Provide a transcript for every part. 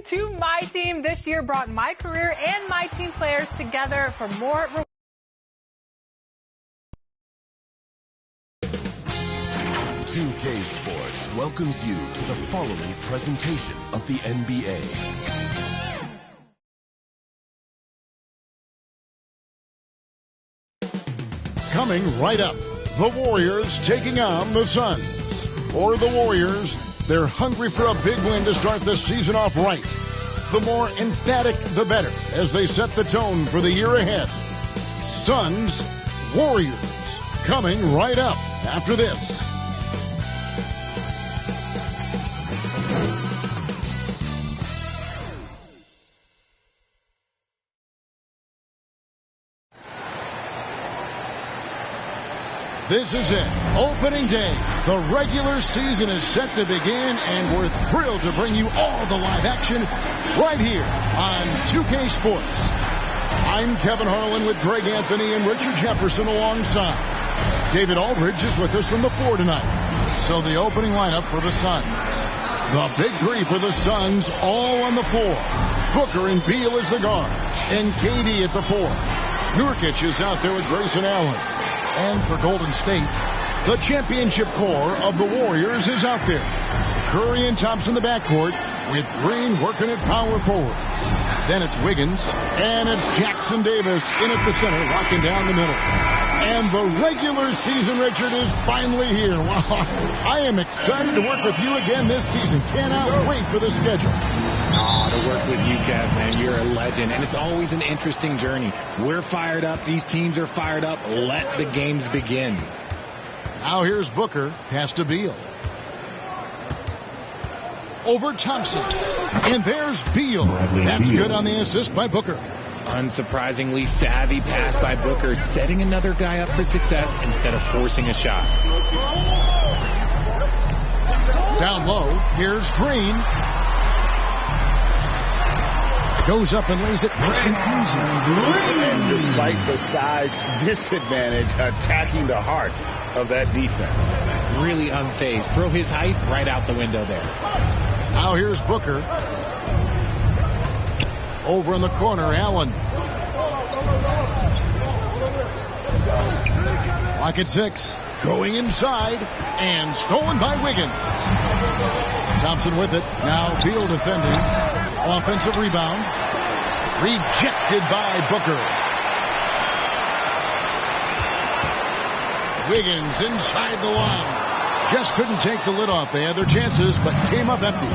to My Team. This year brought my career and my team players together for more. 2K Sports welcomes you to the following presentation of the NBA. Coming right up, the Warriors taking on the Suns. For the Warriors, they're hungry for a big win to start the season off right. The more emphatic, the better, as they set the tone for the year ahead. Suns, Warriors, coming right up after this. This is it. Opening day. The regular season is set to begin, and we're thrilled to bring you all the live action right here on 2K Sports. I'm Kevin Harlan with Greg Anthony and Richard Jefferson alongside. David Aldridge is with us from the 4 tonight. So the opening lineup for the Suns. The big three for the Suns all on the floor. Booker and Beal as the guards, and KD at the 4. Nurkic is out there with Grayson Allen. And for Golden State, the championship core of the Warriors is out there. Curry and Thompson in the backcourt, with Green working at power forward. Then it's Wiggins, and it's Jackson Davis in at the center, locking down the middle. And the regular season, Richard, is finally here. Wow, I am excited to work with you again this season. Cannot wait for the schedule. To work with you, Kev, man. You're a legend, and it's always an interesting journey. We're fired up. These teams are fired up. Let the games begin. Now here's Booker. Pass to Beal. Over Thompson. And there's Beal. That's good on the assist by Booker. Unsurprisingly savvy pass by Booker, setting another guy up for success instead of forcing a shot. Down low, here's Green. Goes up and lays it nice and easy. And despite the size disadvantage, attacking the heart of that defense. Really unfazed. Throw his height right out the window there. Now here's Booker. Over in the corner, Allen. Lock at 6. Going inside. And stolen by Wiggins. Thompson with it. Now Beal defending. Offensive rebound. Rejected by Booker. Wiggins inside the line. Just couldn't take the lid off. They had their chances, but came up empty.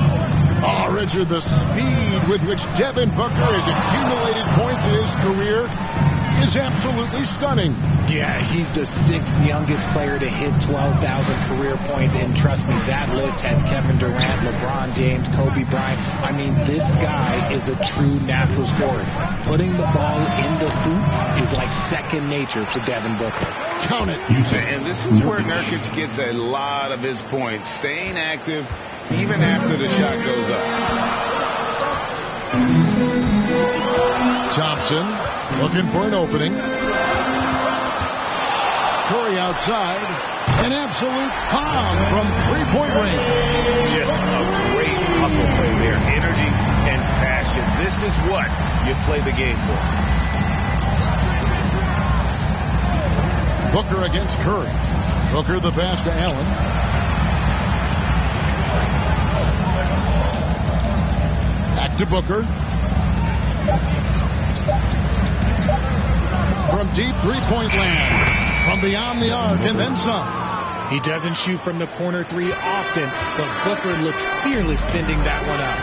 Oh, Richard, the speed with which Devin Booker has accumulated points in his career is absolutely stunning. Yeah, he's the 6th youngest player to hit 12,000 career points, and trust me, that list has Kevin Durant, LeBron James, Kobe Bryant. I mean, this guy is a true natural scorer. Putting the ball in the hoop is like second nature for Devin Booker. Count it. And this is where Nurkic gets a lot of his points, staying active even after the shot goes up. Thompson looking for an opening. Curry outside. An absolute bomb from three-point range. Just a great hustle play there. Energy and passion. This is what you play the game for. Booker against Curry. Booker the pass to Allen. Back to Booker. From deep three-point land. From beyond the arc and then some. He doesn't shoot from the corner 3 often, but Booker looked fearless sending that one up.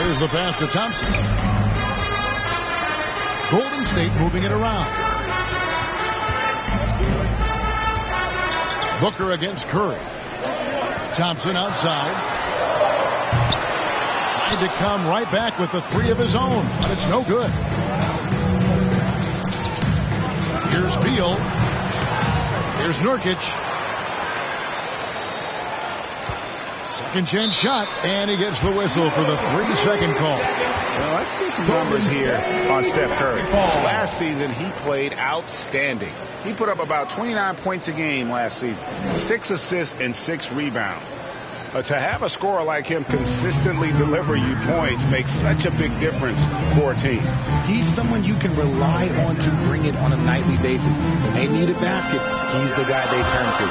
There's the pass to Thompson. Golden State moving it around. Booker against Curry. Thompson outside. Tried to come right back with the 3 of his own, but it's no good. Here's Beal. Here's Nurkic. Second chance shot, and he gets the whistle for the 3-second call. Well, let's see some numbers here on Steph Curry. Last season, he played outstanding. He put up about 29 points a game last season, 6 assists and 6 rebounds. To have a scorer like him consistently deliver you points makes such a big difference for a team. He's someone you can rely on to bring it on a nightly basis. When they need a basket, he's the guy they turn to.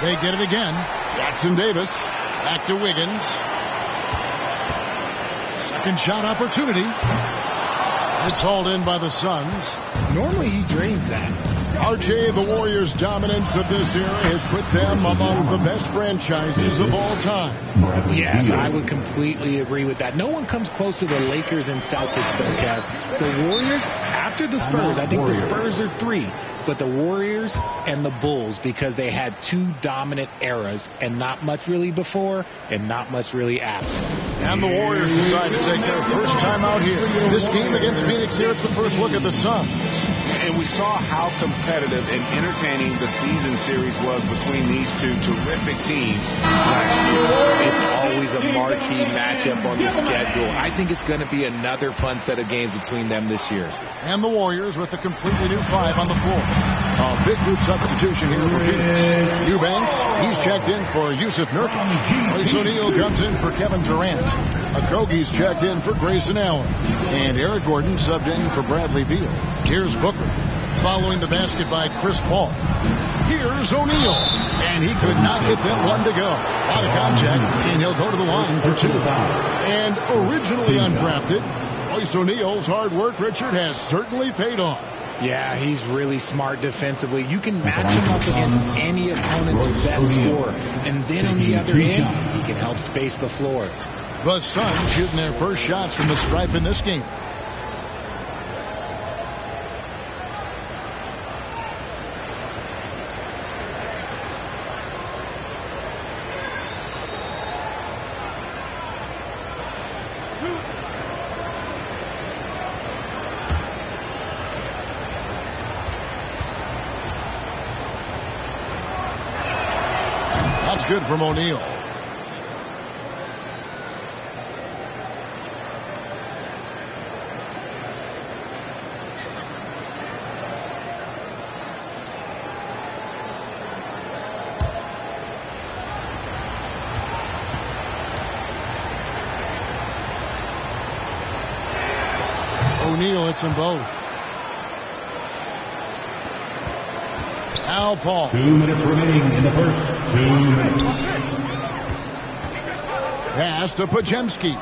They get it again. Jackson Davis. Back to Wiggins. Second shot opportunity. It's hauled in by the Suns. Normally he drains that. RJ, the Warriors' dominance of this era has put them among the best franchises of all time. Yes, I would completely agree with that. No one comes close to the Lakers and Celtics, though, Kev. The Warriors, after the Spurs, I think the Spurs are 3, but the Warriors and the Bulls, because they had 2 dominant eras and not much really before and not much really after. And the Warriors decide to take their first time out here. This game against Phoenix here, it's the first look at the Suns. And we saw how competitive and entertaining the season series was between these two terrific teams last year. It's always a marquee matchup on the schedule. I think it's going to be another fun set of games between them this year. And the Warriors with a completely new 5 on the floor. A big group substitution here for Phoenix. Eubanks, he's checked in for Yusuf Nurkic. Royce O'Neal comes in for Kevin Durant. Okogie's checked in for Grayson Allen. And Eric Gordon subbed in for Bradley Beal. Here's Booker, following the basket by Chris Paul. Here's O'Neal, and he could not get that one to go. Out of contact, and he'll go to the line for 2. And originally undrafted, Royce O'Neal's hard work, Richard, has certainly paid off. Yeah, he's really smart defensively. You can match him up against any opponent's best scorer. And then on the other end, he can help space the floor. The Suns shooting their first shots from the stripe in this game. That's good from O'Neal. O'Neal hits them both. Al Paul. 2 minutes remaining in the first. 2 minutes. Pass to Podziemski.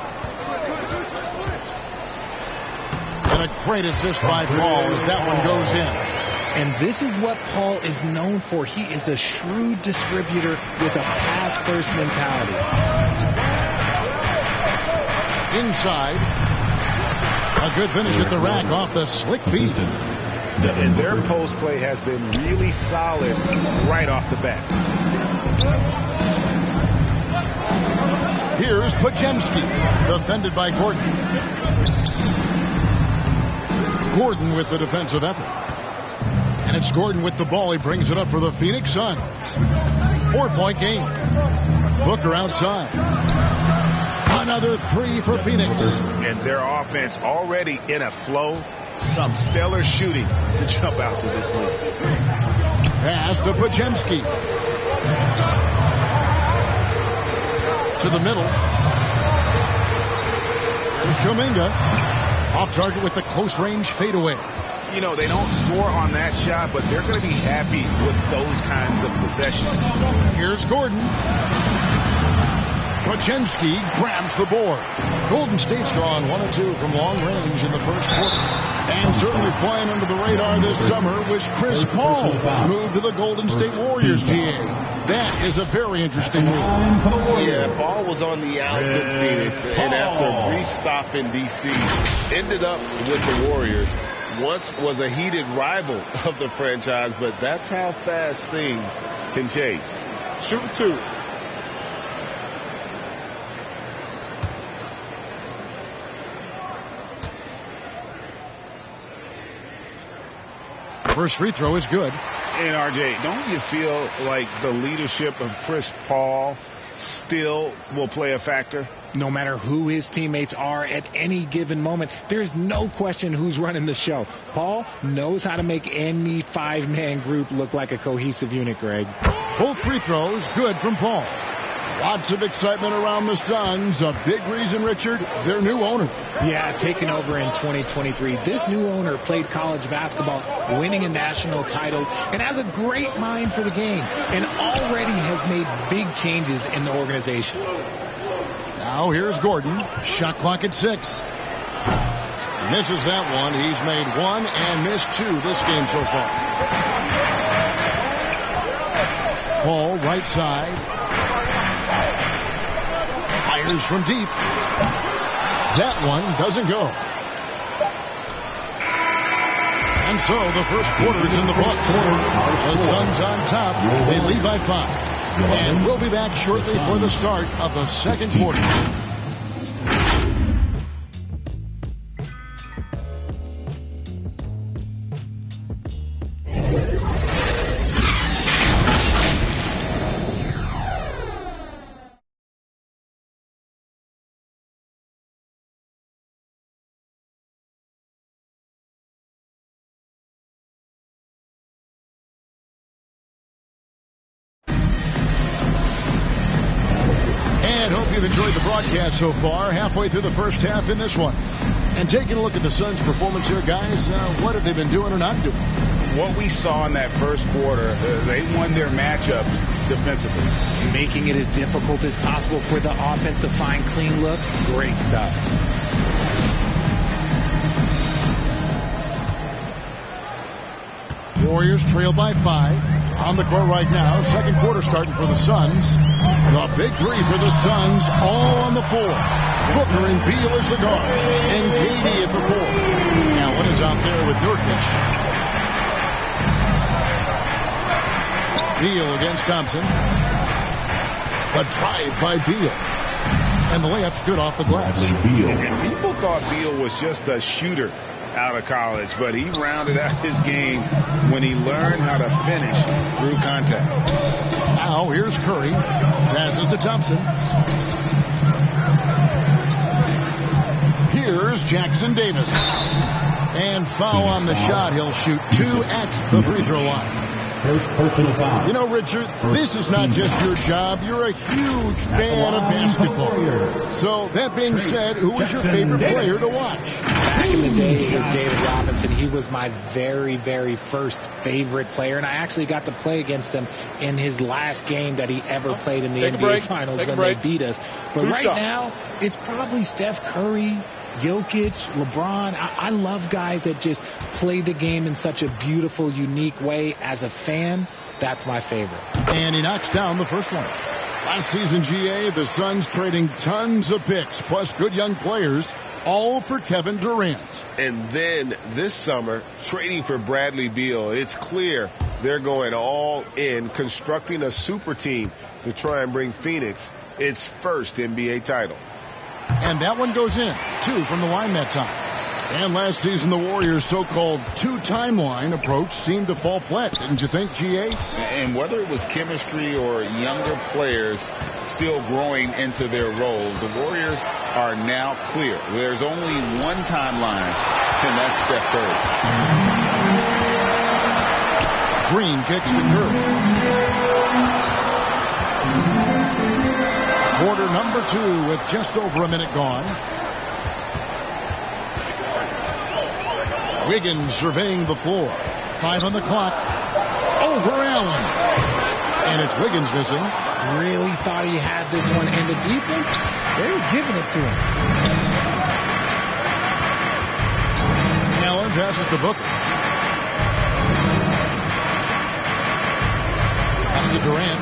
And a great assist by Paul as that one goes in. And this is what Paul is known for. He is a shrewd distributor with a pass-first mentality. Inside. A good finish at the rack off the slick feet. And their post play has been really solid right off the bat. Here's Podziemski, defended by Gordon. Gordon with the defensive effort. And it's Gordon with the ball. He brings it up for the Phoenix Suns. 4-point game. Booker outside. Another 3 for Phoenix. And their offense already in a flow. Some stellar shooting to jump out to this lead. Pass to Podziemski. To the middle. There's Kuminga. Off target with the close range fadeaway. You know, they don't score on that shot, but they're going to be happy with those kinds of possessions. Here's Gordon. Podziemski grabs the board. Golden State's gone 1 of 2 from long range in the first quarter. And certainly flying under the radar this summer was Chris Paul's move to the Golden State Warriors, GA. That is a very interesting move. Yeah, Paul was on the outs in Phoenix, and after a brief stop in D.C., ended up with the Warriors. Once was a heated rival of the franchise, but that's how fast things can change. Shoot 2. First free throw is good. And RJ, don't you feel like the leadership of Chris Paul still will play a factor? No matter who his teammates are at any given moment, there's no question who's running the show. Paul knows how to make any five-man group look like a cohesive unit, Greg. Both free throws good from Paul. Lots of excitement around the Suns. A big reason, Richard, their new owner. Yeah, taking over in 2023. This new owner played college basketball, winning a national title, and has a great mind for the game, and already has made big changes in the organization. Now here's Gordon. Shot clock at 6. Misses that one. He's made 1 and missed 2 this game so far. Paul, right side. Fires from deep. That one doesn't go. And so the first quarter is in the books. The Suns on top. They lead by 5. And we'll be back shortly for the start of the second quarter. Enjoyed the broadcast so far, halfway through the first half in this one. And taking a look at the Suns' performance here, guys, what have they been doing or not doing? What we saw in that first quarter, they won their matchups defensively. Making it as difficult as possible for the offense to find clean looks. Great stuff. Warriors trail by 5. On the court right now, second quarter starting for the Suns. The big three for the Suns, all on the floor. Booker and Beal as the guards, and KD at the 4. Now, what is out there with Nurkic? Beal against Thompson. A drive by Beal. And the layup's good off the glass. And people thought Beal was just a shooter out of college, but he rounded out his game when he learned how to finish through contact. Now here's Curry. Passes to Thompson. Here's Jackson Davis. And foul on the shot. He'll shoot 2 at the free throw line. First personal foul. You know, Richard, this is not just your job. You're a huge fan of basketball. So, that being said, who was your favorite player to watch? Back in the day, it was David Robinson. He was my very, very first favorite player, and I actually got to play against him in his last game that he ever played in the NBA Finals when they beat us. But right now, it's probably Steph Curry, Jokic, LeBron. I love guys that just play the game in such a beautiful, unique way. As a fan, that's my favorite. And he knocks down the first one. Last season, GA, the Suns trading tons of picks, plus good young players, all for Kevin Durant. And then this summer, trading for Bradley Beal. It's clear they're going all in, constructing a super team to try and bring Phoenix its first NBA title. And that one goes in. 2 from the line that time. And last season, the Warriors' so-called 2-timeline approach seemed to fall flat. Didn't you think, GA? And whether it was chemistry or younger players still growing into their roles, the Warriors are now clear. There's only one timeline, and that's Steph Curry. Green kicks to Curry. Quarter number 2 with just over a minute gone. Wiggins surveying the floor. 5 on the clock. Over Allen. And it's Wiggins missing. Really thought he had this one. And the defense, they were giving it to him. Allen passes to Booker. Pass to Durant.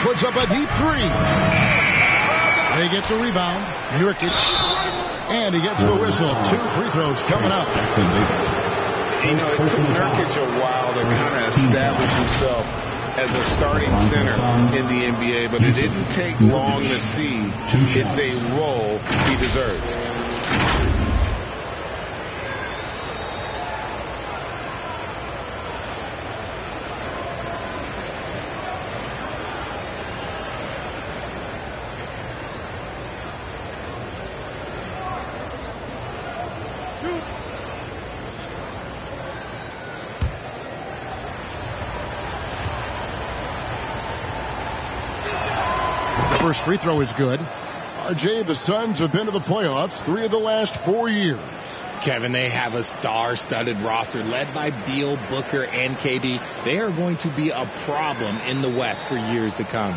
Puts up a deep 3. They get the rebound. Nurkic. And he gets the whistle. 2 free throws coming up. You know, it took Nurkic a while to kind of establish himself as a starting center in the NBA, but it didn't take long to see it's a role he deserves. The first free throw is good. RJ, the Suns have been to the playoffs 3 of the last 4 years. Kevin, they have a star-studded roster led by Beal, Booker, and KD. They are going to be a problem in the West for years to come.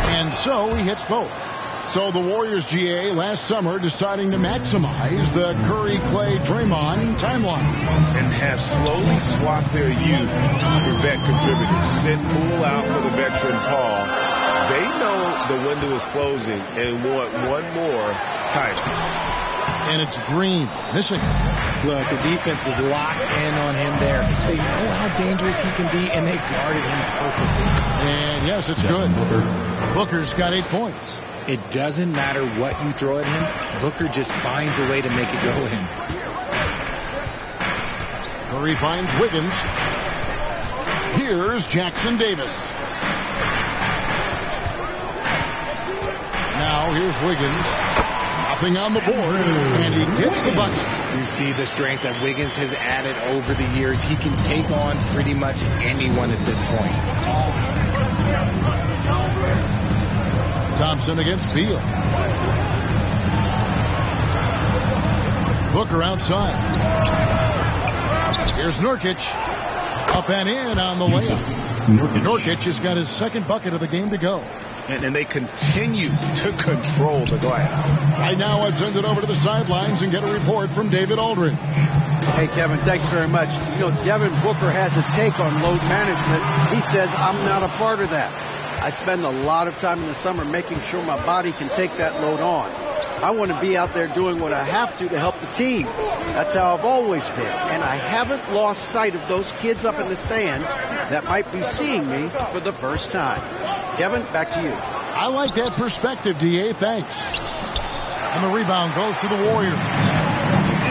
And so he hits both. So the Warriors, GA, last summer deciding to maximize the Curry, Clay, Draymond timeline. And have slowly swapped their youth for vet contributors. Sent Poole out for the veteran Paul. They know the window is closing and want one more title. And it's Green missing. Look, the defense was locked in on him there. They know how dangerous he can be, and they guarded him perfectly. And yes, it's good. Booker's got 8 points. It doesn't matter what you throw at him. Booker just finds a way to make it go in. Curry finds Wiggins. Here's Jackson Davis. Now here's Wiggins. Nothing on the board. And he gets the bucket. You see the strength that Wiggins has added over the years. He can take on pretty much anyone at this point. Thompson against Beal. Booker outside. Here's Nurkic. Up and in on the layup. Nurkic has got his second bucket of the game to go. And they continue to control the glass. Right now, I've sent it over to the sidelines and get a report from David Aldridge. Hey, Kevin, thanks very much. You know, Devin Booker has a take on load management. He says, I'm not a part of that. I spend a lot of time in the summer making sure my body can take that load on. I want to be out there doing what I have to help the team. That's how I've always been. And I haven't lost sight of those kids up in the stands that might be seeing me for the first time. Kevin, back to you. I like that perspective, DA. Thanks. And the rebound goes to the Warriors.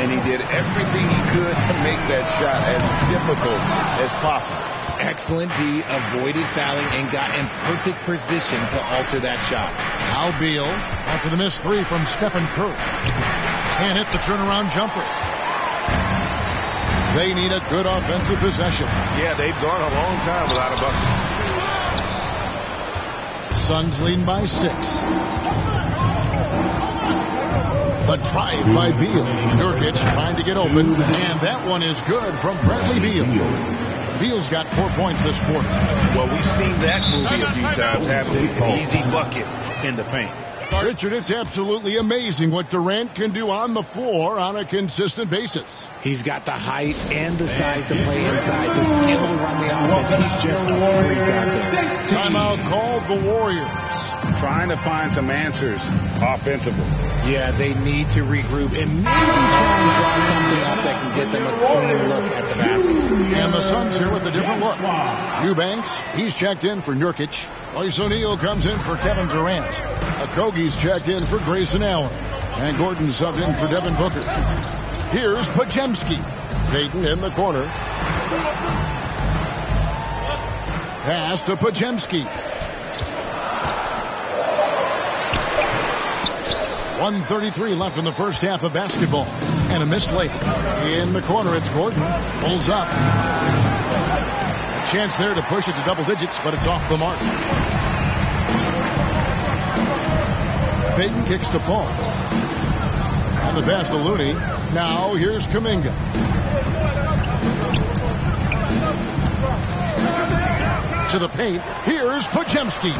And he did everything he could to make that shot as difficult as possible. Excellent D, avoided fouling, and got in perfect position to alter that shot. Now Beal after the missed 3 from Stephen Curry. And hit the turnaround jumper. They need a good offensive possession. Yeah, they've gone a long time without a bucket. Suns lead by 6. The drive by Beal. Nurkic trying to get open. And that one is good from Bradley Beal. Beal's got 4 points this quarter. Well, we've seen that movie a few times, having an easy bucket in the paint. Richard, it's absolutely amazing what Durant can do on the floor on a consistent basis. He's got the height and the size to play inside, the skill to run the offense. He's just a freak out there. Timeout called the Warriors. Trying to find some answers offensively. Yeah, they need to regroup and maybe try and draw something up that can get them a clean look at the basket. And the Suns here with a different look. Eubanks, he's checked in for Nurkic. Royce O'Neal comes in for Kevin Durant. Okogie's checked in for Grayson Allen. And Gordon subbed in for Devin Booker. Here's Podziemski. Payton in the corner. Pass to Podziemski. 1:33 left in the first half of basketball. And a missed layup. In the corner, it's Gordon. Pulls up. A chance there to push it to double digits, but it's off the mark. Payton kicks to Paul. And the pass to Looney. Now here's Kuminga. To the paint. Here's Podziemski.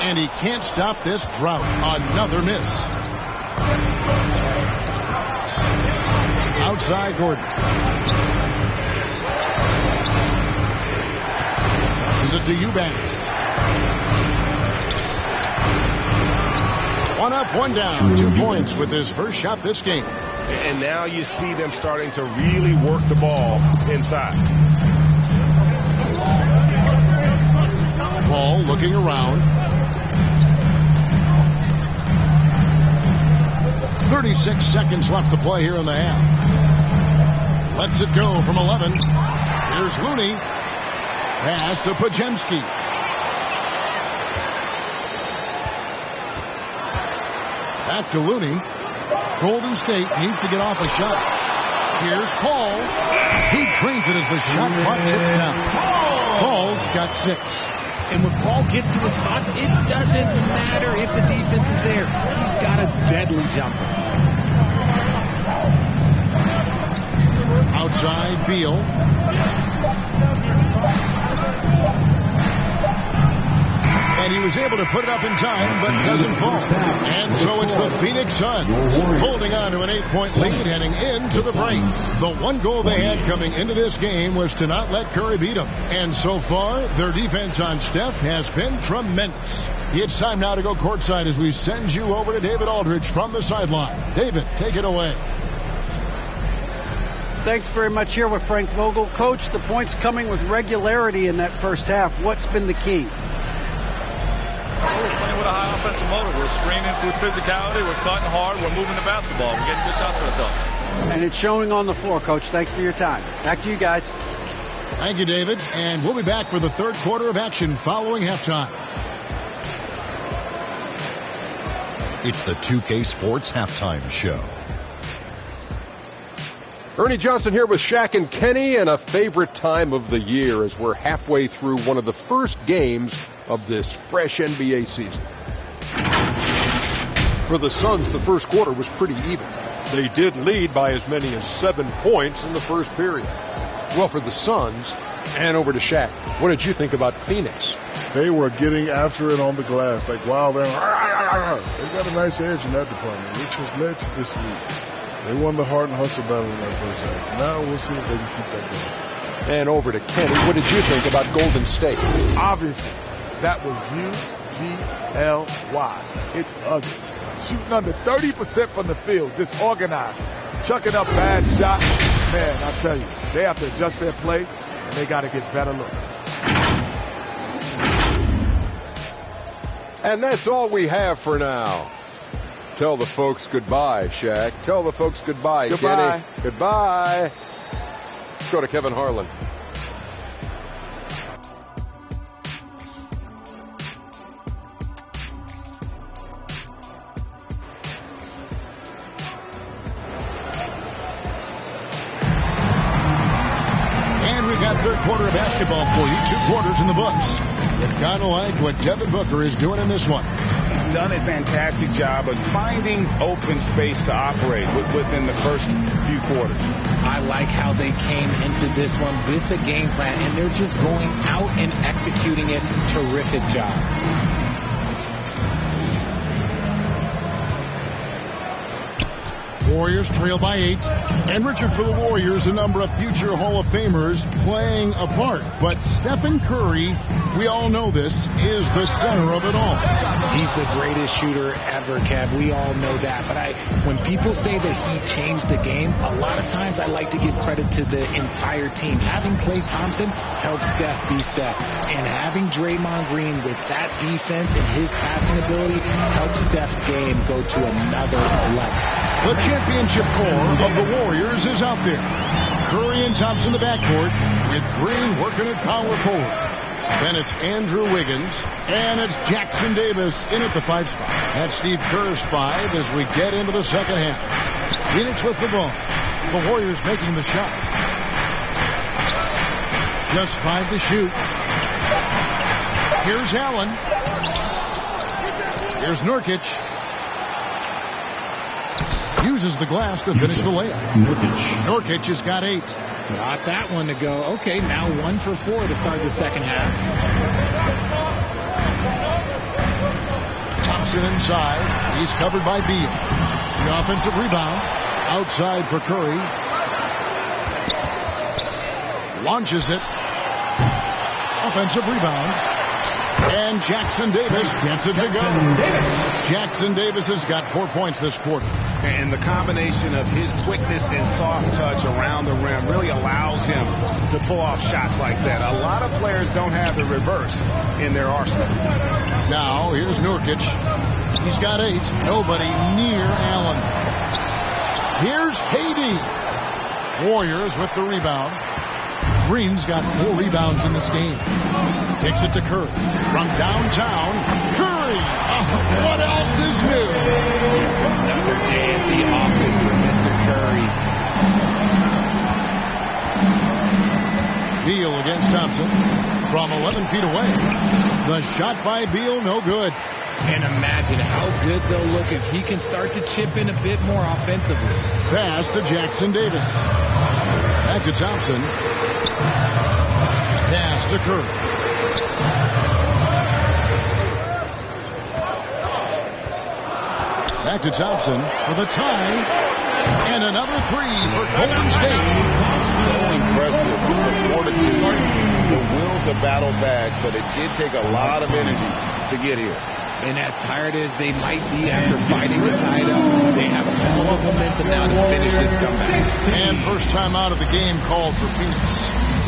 And he can't stop this drought. Another miss. Outside Gordon. This is it to Eubanks. 1 up, 1 down. 2 points with his first shot this game. And now you see them starting to really work the ball inside. Ball looking around. 36 seconds left to play here in the half. lets it go from 11. Here's Looney. Pass to Pajemski. Back to Looney. Golden State needs to get off a shot. Here's Paul. He trains it as the shot clock ticks down. Paul's got 6. And when Paul gets to the spots, it doesn't matter if the defense is there. He's got a deadly jumper. Outside, Beal. And he was able to put it up in time, but doesn't fall. And so it's the Phoenix Suns holding on to an 8-point lead heading into the break. The one goal they had coming into this game was to not let Curry beat them. And so far, their defense on Steph has been tremendous. It's time now to go courtside as we send you over to David Aldridge from the sideline. David, take it away. Thanks very much. Here with Frank Vogel. Coach, the points coming with regularity in that first half. What's been the key? We're playing with a high offensive motor. We're screening through physicality. We're cutting hard. We're moving the basketball. We're getting good shots for ourselves. And it's showing on the floor, Coach. Thanks for your time. Back to you guys. Thank you, David. And we'll be back for the third quarter of action following halftime. It's the 2K Sports Halftime Show. Ernie Johnson here with Shaq and Kenny, and a favorite time of the year as we're halfway through one of the first games of this fresh NBA season. For the Suns, the first quarter was pretty even. They did lead by as many as 7 points in the first period. Well, for the Suns, and over to Shaq, what did you think about Phoenix? They were getting after it on the glass, like wow, they got a nice edge in that department, which has led to this lead. They won the heart and hustle battle in that first half. Now we'll see if they can keep that going. And over to Kenny, what did you think about Golden State? Obviously, that was UGLY. It's ugly. Shooting under 30% from the field, disorganized, chucking up bad shots. Man, I tell you, they have to adjust their play, and they got to get better looks. And that's all we have for now. Tell the folks goodbye, Shaq. Tell the folks goodbye, Goodbye. Kenny. Goodbye. Let's go to Kevin Harlan. And we've got third quarter of basketball for you. 2 quarters in the books. You've got to like what Devin Booker is doing in this one. He's done a fantastic job of finding open space to operate within the first few quarters. I like how they came into this one with the game plan, and they're just going out and executing it. Terrific job. Warriors trail by 8. And Richard, for the Warriors, a number of future Hall of Famers playing a part. But Stephen Curry, we all know this, is the center of it all. He's the greatest shooter ever, Kev. We all know that. But when people say that he changed the game, a lot of times I like to give credit to the entire team. Having Klay Thompson helped Steph be Steph. And having Draymond Green with that defense and his passing ability helped Steph's game go to another level. The championship core of the Warriors is out there. Curry and Thompson in the backcourt with Green working at power forward. Then it's Andrew Wiggins, and it's Jackson Davis in at the 5 spot. That's Steve Kerr's 5 as we get into the second half. Phoenix with the ball. The Warriors making the shot. Just 5 to shoot. Here's Allen. Here's Nurkic. Uses the glass to finish the layup. Nurkic has got 8. Got that one to go. Okay, now 1 for 4 to start the second half. Thompson inside. He's covered by Beal. The offensive rebound. Outside for Curry. Launches it. Offensive rebound. And Jackson Davis gets it to go. Jackson Davis has got 4 points this quarter. And the combination of his quickness and soft touch around the rim really allows him to pull off shots like that. A lot of players don't have the reverse in their arsenal. Now, here's Nurkic. He's got 8. Nobody near Allen. Here's Haiti. Warriors with the rebound. Green's got 4 rebounds in this game. Kicks it to Curry. From downtown, Curry! Oh, what else is new? Just another day at the office for Mr. Curry. Beal against Thompson from 11 feet away. The shot by Beal, no good. And imagine how good they'll look if he can start to chip in a bit more offensively. Pass to Jackson Davis. Back to Thompson. Pass to Curry. Back to Thompson for the tie. And another 3 for Golden State. So impressive with the fortitude, the will to battle back, but it did take a lot of energy to get here. And as tired as they might be after fighting the tie up, they have a hell of momentum now to finish this comeback. And first time out of the game called for Phoenix.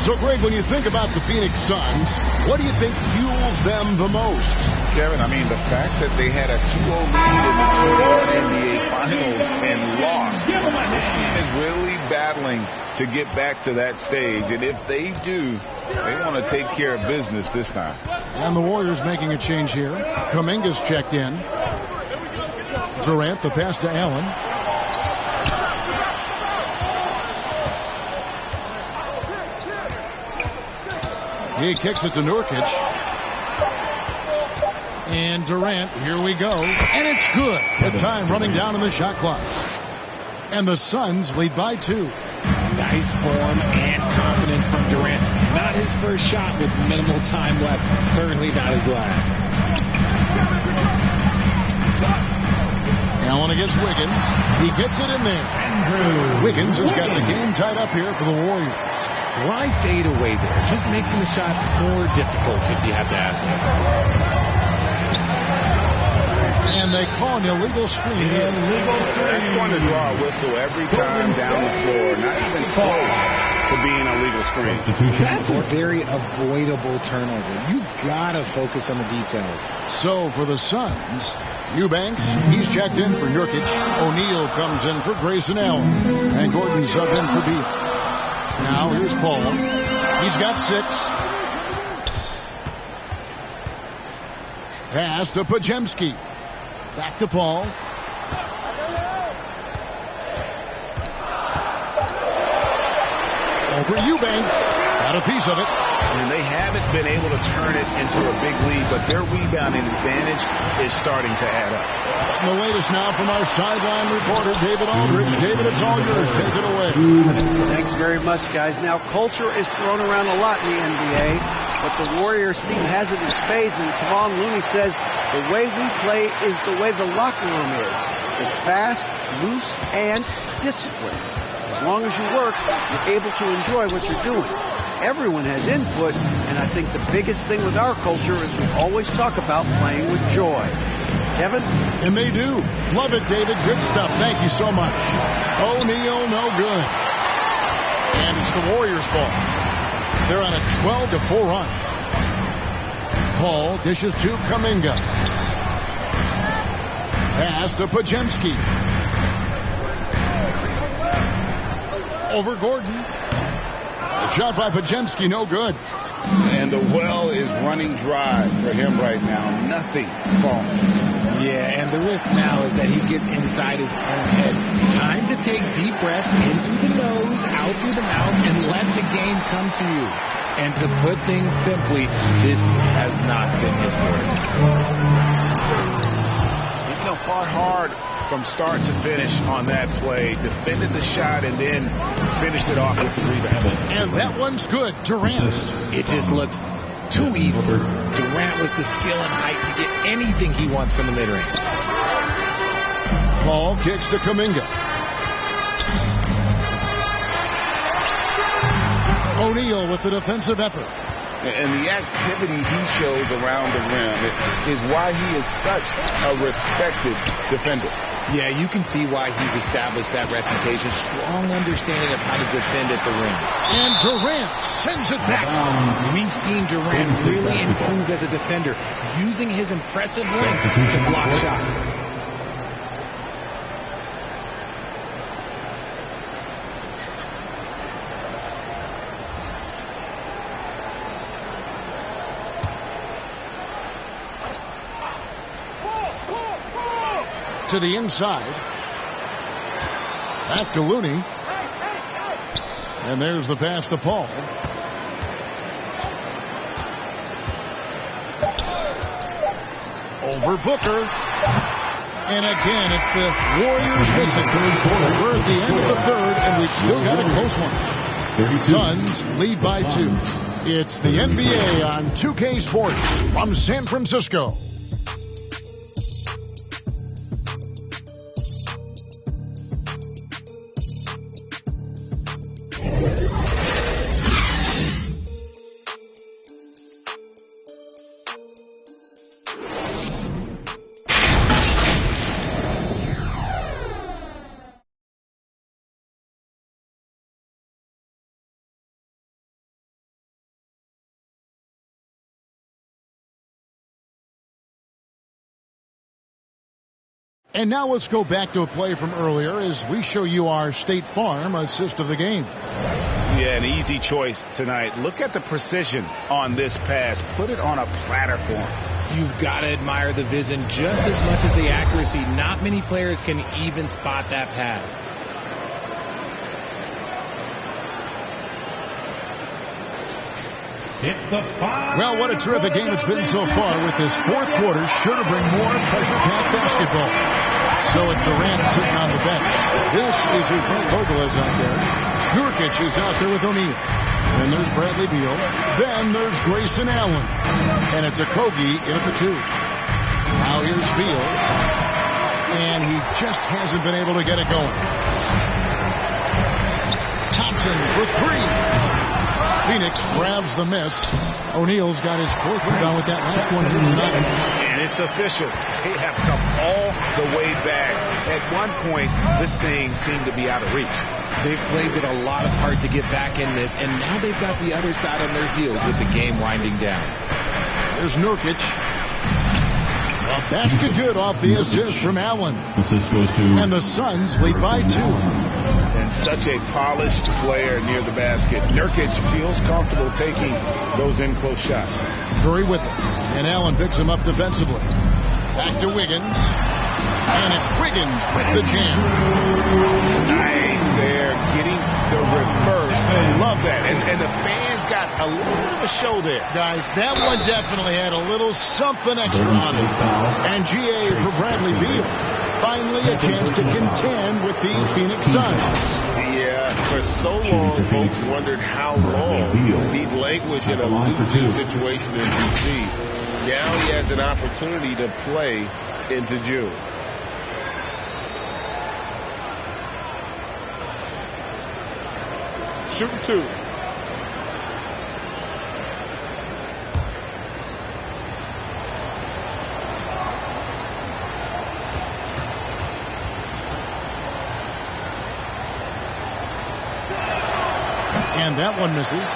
So, Greg, when you think about the Phoenix Suns, what do you think fuels them the most? Kevin, I mean, the fact that they had a 2-0 lead in the 2021 NBA Finals and lost. This team is really battling to get back to that stage. And if they do, they want to take care of business this time. And the Warriors making a change here. Kuminga's checked in. Durant, the pass to Allen. He kicks it to Nurkic. And Durant, here we go. And it's good. With time running down in the shot clock. And the Suns lead by 2. Nice form and confidence from Durant. Not his first shot with minimal time left. Certainly not his last. Allen against Wiggins. He gets it in there. Wiggins has got the game tied up here for the Warriors. Why fade away there? Just making the shot more difficult, if you have to ask me. And they call an illegal screen. That's going to draw a whistle every time down the floor. Not even close to being a legal screen. That's a very avoidable turnover. You gotta focus on the details. So for the Suns, Eubanks, he's checked in for Nurkic. O'Neal comes in for Grayson Allen. And Gordon sub in for Beal. Now here's Paul. He's got 6. Pass to Podziemski. Back to Paul. Over Eubanks. Got a piece of it. And they haven't been able to turn it into a big lead, but their rebounding advantage is starting to add up. And the latest now from our sideline reporter, David Aldridge. David, it's all yours. Take it away. Thanks very much, guys. Now, culture is thrown around a lot in the NBA, but the Warriors team has it in spades, and Kevon Looney says the way we play is the way the locker room is. It's fast, loose, and disciplined. As long as you work, you're able to enjoy what you're doing. Everyone has input, and I think the biggest thing with our culture is we always talk about playing with joy. Kevin? And they do. Love it, David. Good stuff. Thank you so much. O'Neal, no good. And it's the Warriors' ball. They're on a 12-4 run. Paul dishes to Kuminga. Pass to Podziemski. Over Gordon. The shot by Podziemski, no good. And the well is running dry for him right now. Nothing falling. Yeah, and the risk now is that he gets inside his own head. Time to take deep breaths in through the nose, out through the mouth, and let the game come to you. And to put things simply, this has not been his work. You know, fought hard from start to finish on that play. Defended the shot and then finished it off with the rebound. And that one's good. Durant. It just looks too easy. Durant with the skill and height to get anything he wants from the mid-range. Paul kicks to Kuminga. O'Neal with the defensive effort. And the activity he shows around the rim is why he is such a respected defender. Yeah, you can see why he's established that reputation. Strong understanding of how to defend at the rim. And Durant sends it back. We've seen Durant really improve as a defender, using his impressive length to block shots. to the inside. Back to Looney. And there's the pass to Paul. Over Booker. And again, it's the Warriors missing. We're at the end of the third, and we've still got a close one. Suns lead by 2. It's the NBA on 2K Sports from San Francisco. And now let's go back to a play from earlier as we show you our State Farm assist of the game. Yeah, an easy choice tonight. Look at the precision on this pass. Put it on a platter for him. You've got to admire the vision just as much as the accuracy. Not many players can even spot that pass. Well, what a terrific game it's been so far, with this fourth quarter sure to bring more pressure-packed basketball. So with Durant sitting on the bench, this is who Frank Vogel is out there. Nurkic is out there with O'Neal. And there's Bradley Beal. Then there's Grayson Allen. And it's Okogie in at the 2. Now here's Beal. And he just hasn't been able to get it going. Thompson for 3. Phoenix grabs the miss. O'Neal's got his 4th rebound with that last one here tonight. And it's official. They have come all the way back. At one point, this thing seemed to be out of reach. They've played it a lot of hard to get back in this, and now they've got the other side on their heels with the game winding down. There's Nurkic. A basket good off the assist from Allen. And the Suns lead by 2. And such a polished player near the basket. Nurkic feels comfortable taking those in-close shots. Curry with it. And Allen picks him up defensively. Back to Wiggins. And it's Wiggins with the jam. Nice there, getting the reverse. I love that. And the fans got a little bit of a show there. Guys, that one definitely had a little something extra on it. And GA for Bradley Beal. Finally a chance to contend with these Phoenix Suns. Yeah, for so long, folks wondered how long he'd languish in a losing situation in D.C. Now he has an opportunity to play into June. Shooting 2. And that one misses.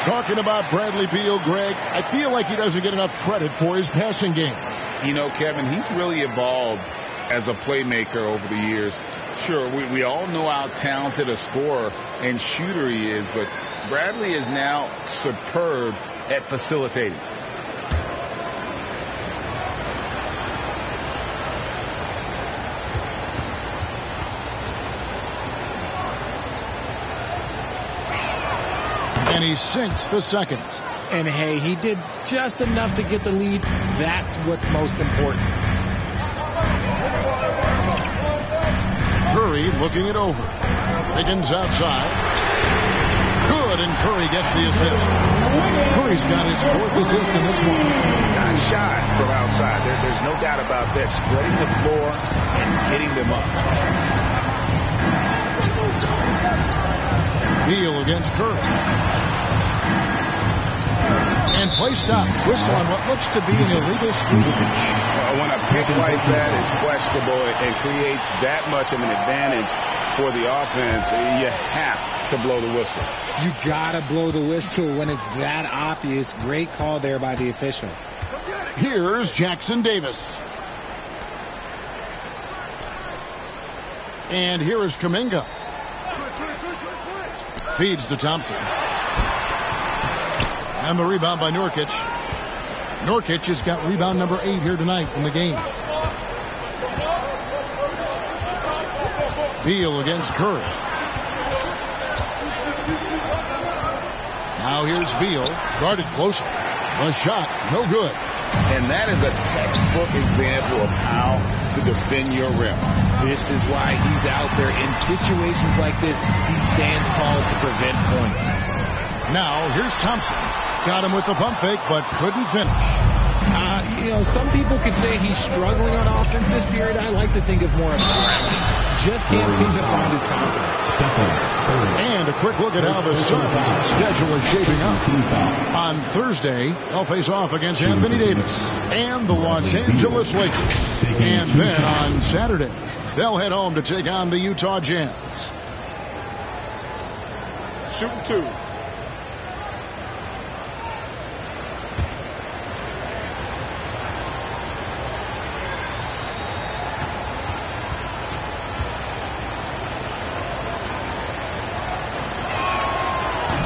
Talking about Bradley Beal, Greg, I feel like he doesn't get enough credit for his passing game. You know, Kevin, he's really evolved as a playmaker over the years. Sure, we all know how talented a scorer and shooter he is, but Bradley is now superb at facilitating. And he sinks the second. And hey, he did just enough to get the lead. That's what's most important. Curry looking it over. Wiggins outside. Good, and Curry gets the assist. Curry's got his 4th assist in this one. Got shot from outside. There's no doubt about that. Spreading the floor and getting them up. Beal against Curry. And play stops. Whistle on what looks to be an illegal screen. When a pick like that is questionable and creates that much of an advantage for the offense, you have to blow the whistle. You gotta blow the whistle when it's that obvious. Great call there by the official. Here's Jackson Davis. And here is Kuminga. Feeds to Thompson. And the rebound by Nurkic. Nurkic has got rebound number 8 here tonight in the game. Beal against Curry. Now here's Beal, guarded closely. A shot, no good. And that is a textbook example of how to defend your rim. This is why he's out there. In situations like this, he stands tall to prevent points. Now here's Thompson. Got him with the pump fake, but couldn't finish. Some people could say he's struggling on offense this period. I like to think of more of grounding. Just can't seem to find his confidence. And a quick look at how the Suns' schedule is shaping up. On Thursday, they'll face off against Anthony Davis and the Los Angeles Lakers. And then on Saturday, they'll head home to take on the Utah Jazz. Shooting two.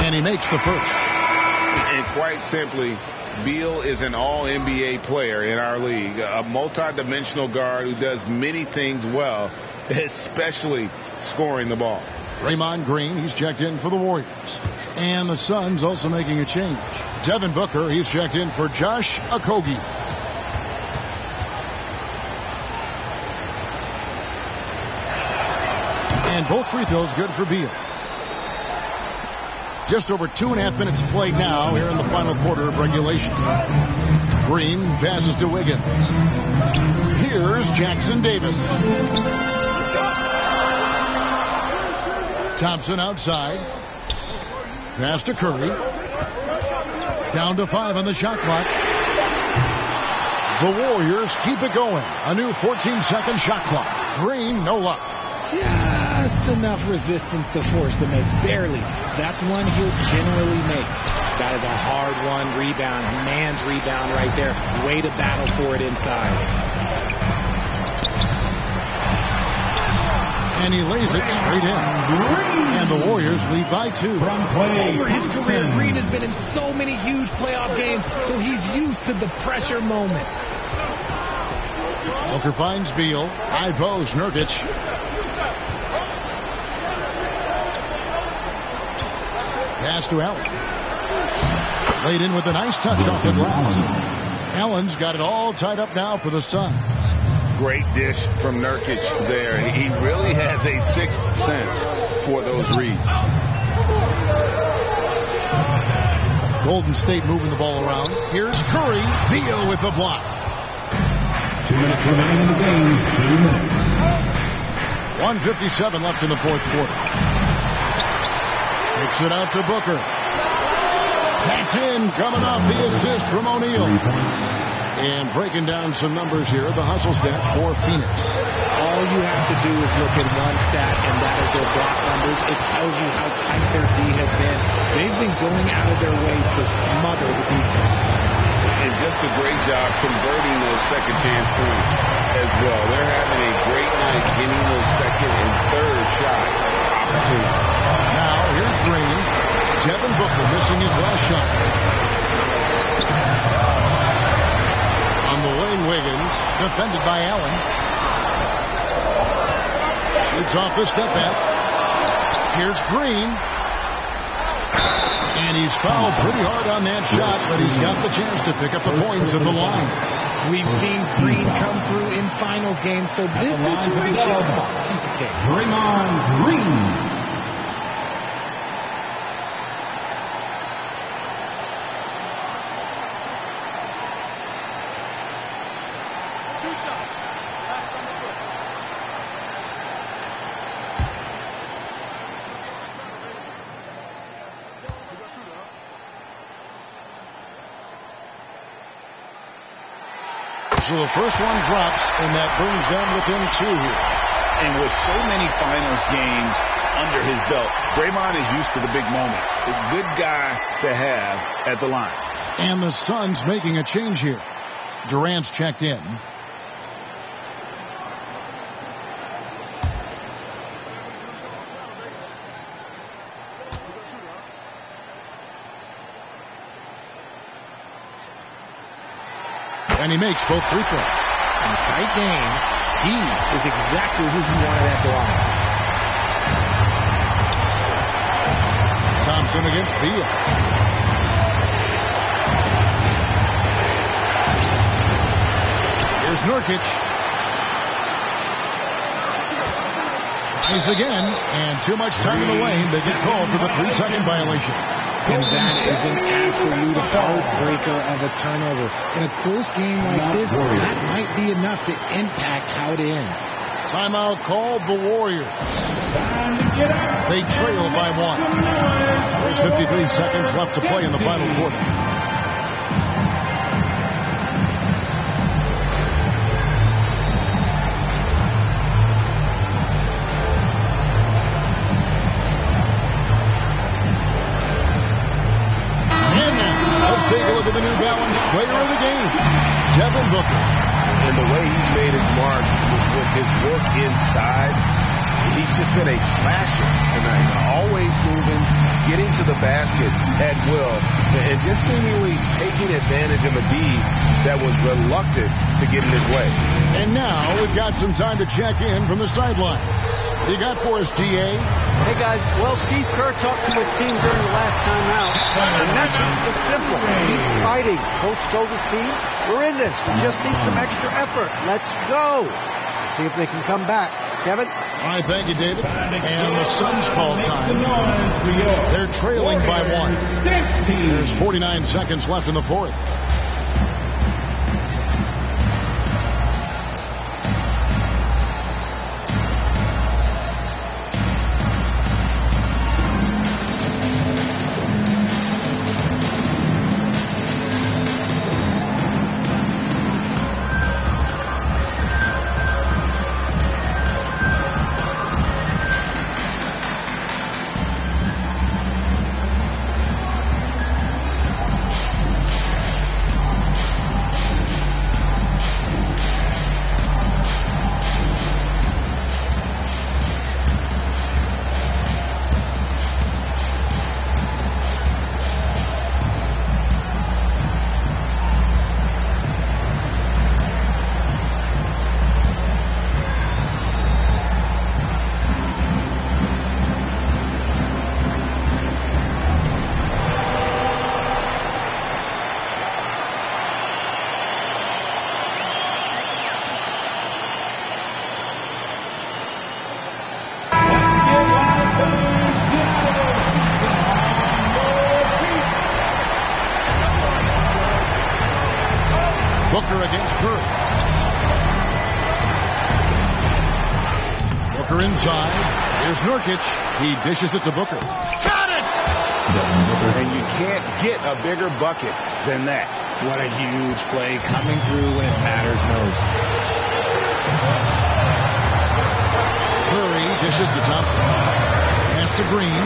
And he makes the first. And quite simply, Beal is an all-NBA player in our league, a multi-dimensional guard who does many things well, especially scoring the ball. Draymond Green, he's checked in for the Warriors. And the Suns also making a change. Devin Booker, he's checked in for Josh Okogie. And both free throws good for Beal. Just over 2.5 minutes played now here in the final quarter of regulation. Green passes to Wiggins. Here's Jackson Davis. Thompson outside. Pass to Curry. Down to 5 on the shot clock. The Warriors keep it going. A new 14-second shot clock. Green, no luck. Just enough resistance to force the miss. Barely. That's one he'll generally make. That is a hard one. Rebound. Man's rebound right there. Way to battle for it inside. And he lays it straight in. And the Warriors lead by 2. Over his career, Green has been in so many huge playoff games, so he's used to the pressure moment. Booker finds Beal. High post, Nurkic. Pass to Allen. Laid in with a nice touch off the glass. Allen's got it all tied up now for the Suns. Great dish from Nurkic there. He really has a sixth sense for those reads. Golden State moving the ball around. Here's Curry. Beal with the block. 2 minutes remaining in the game. 2 minutes. 1:57 left in the fourth quarter. Kicks it out to Booker. That's in, coming off the assist from O'Neal. And breaking down some numbers here, the hustle stats for Phoenix. All you have to do is look at one stat, and that is their block numbers. It tells you how tight their D has been. They've been going out of their way to smother the defense. And just a great job converting those second chance points as well. They're having a great night getting those second and third shot opportunities. Now, here's Green. Devin Booker missing his last shot. On the lane, Wiggins, defended by Allen. Shoots off the step back. Here's Green. And he's fouled pretty hard on that shot, but he's got the chance to pick up the points at the line. We've seen Green come through in finals games, so this situation, piece of cake. Draymond Green. So the first one drops, and that brings them within 2 here. And with so many finals games under his belt, Draymond is used to the big moments. A good guy to have at the line. And the Suns making a change here. Durant's checked in. And he makes both free throws. In a tight game, he is exactly who he wanted at the line. against Villa. Here's Nurkic. Tries again, and too much time in the lane. They get called for the 3-second violation. And that is an absolute heartbreaker of a turnover. In a close game like this, that might be enough to impact how it ends. Timeout called the Warriors. They trail by 1. There's 53 seconds left to play in the final quarter. Take a look at the New Balance player of the game, Devin Booker. And the way he's made his mark with his work inside, he's just been a slasher tonight. Always moving, getting to the basket at will, and just seemingly taking advantage of a D that was reluctant to get in his way. And now we've got some time to check in from the sideline. You got for us, DA? Hey, guys. Well, Steve Kerr talked to his team during the last time out. The message was simple. Keep fighting. Coach told his team, we're in this. We just need some extra effort. Let's go. See if they can come back. Kevin? All right, thank you, David. And the Suns call time. They're trailing by 1. There's 49 seconds left in the fourth. Booker against Curry. Booker inside. Here's Nurkic. He dishes it to Booker. Got it! And you can't get a bigger bucket than that. What a huge play coming through when it matters most. Curry dishes to Thompson. Pass to Green.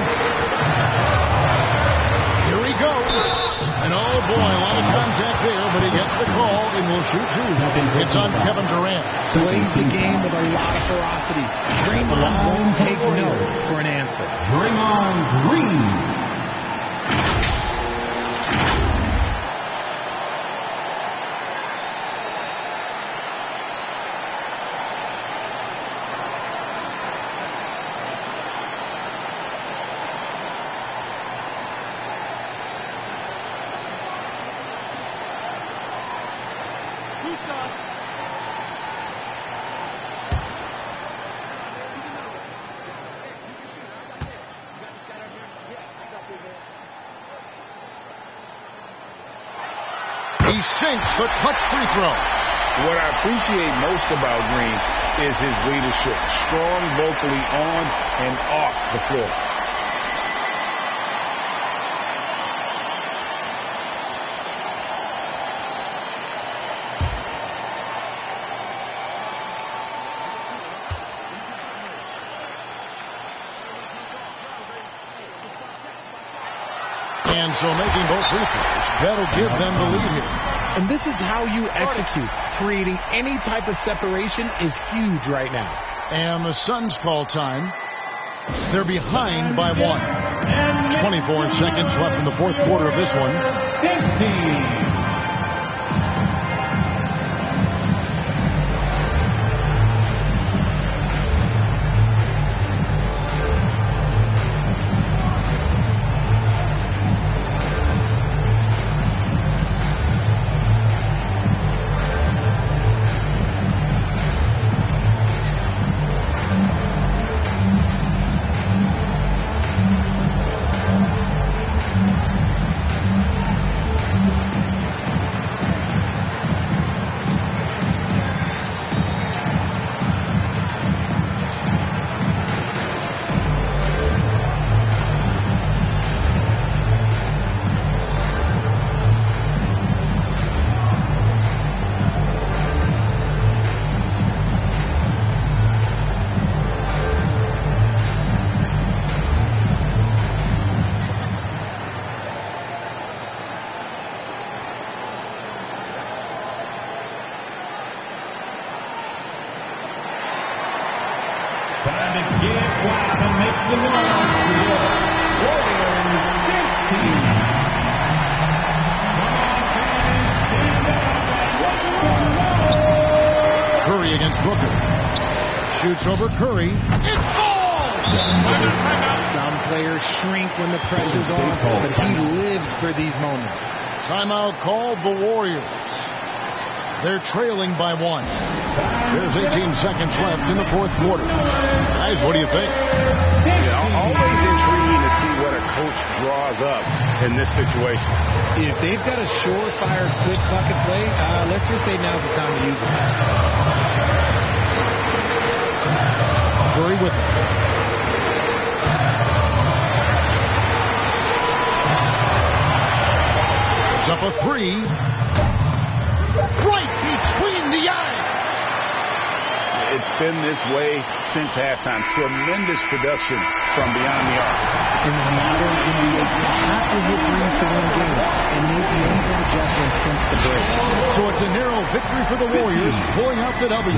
Here he goes. And oh boy, a lot of contact there, but he gets the call and will shoot two. It's on Kevin Durant. Plays the game with a lot of ferocity. Draymond won't take no for an answer. Draymond Green. He sinks the clutch free throw. What I appreciate most about Green is his leadership. Strong vocally on and off the floor. And so making both free throws, that'll give them the lead here. And this is how you execute. Creating any type of separation is huge right now. And the Suns call time. They're behind by 1. 24 seconds left in the fourth quarter of this one. 15. and makes the Curry against Booker. Shoots over Curry. It falls! Some players shrink when the pressure's on, but he lives for these moments. Timeout called the Warriors. They're trailing by 1. There's 18 seconds left in the fourth quarter. Guys, what do you think? Always intriguing to see what a coach draws up in this situation. If they've got a surefire, quick bucket play, let's just say now's the time to use it. Curry with it. It's up a 3. Right between the eyes. It's been this way since halftime. Tremendous production from beyond the arc. In the modern NBA, you have to hit threes to win a game, and they've made that adjustment since the break. So it's a narrow victory for the Warriors, pulling out the W.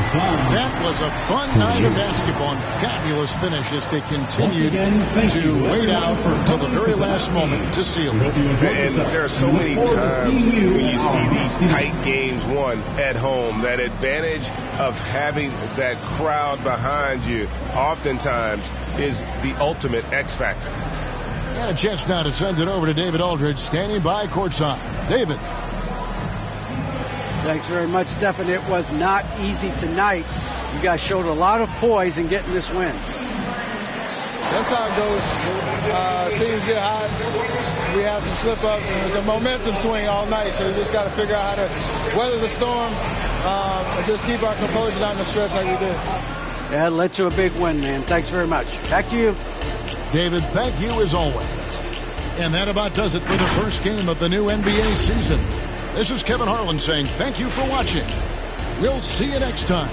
That was a fun night of basketball and fabulous finish as they continued to wait out until the very last moment to seal it. And there are so many times when you see these tight games won at home, that advantage of having that crowd behind you oftentimes is the ultimate X factor. Yeah, Jets now to send it over to David Aldridge, standing by courtside. David. Thanks very much, Stephen. It was not easy tonight. You guys showed a lot of poise in getting this win. That's how it goes. Teams get hot. We have some slip-ups, and it's a momentum swing all night, so we just got to figure out how to weather the storm and just keep our composure down the stretch like we did. Yeah, it led to a big win, man. Thanks very much. Back to you. David, thank you as always. And that about does it for the first game of the new NBA season. This is Kevin Harlan saying thank you for watching. We'll see you next time.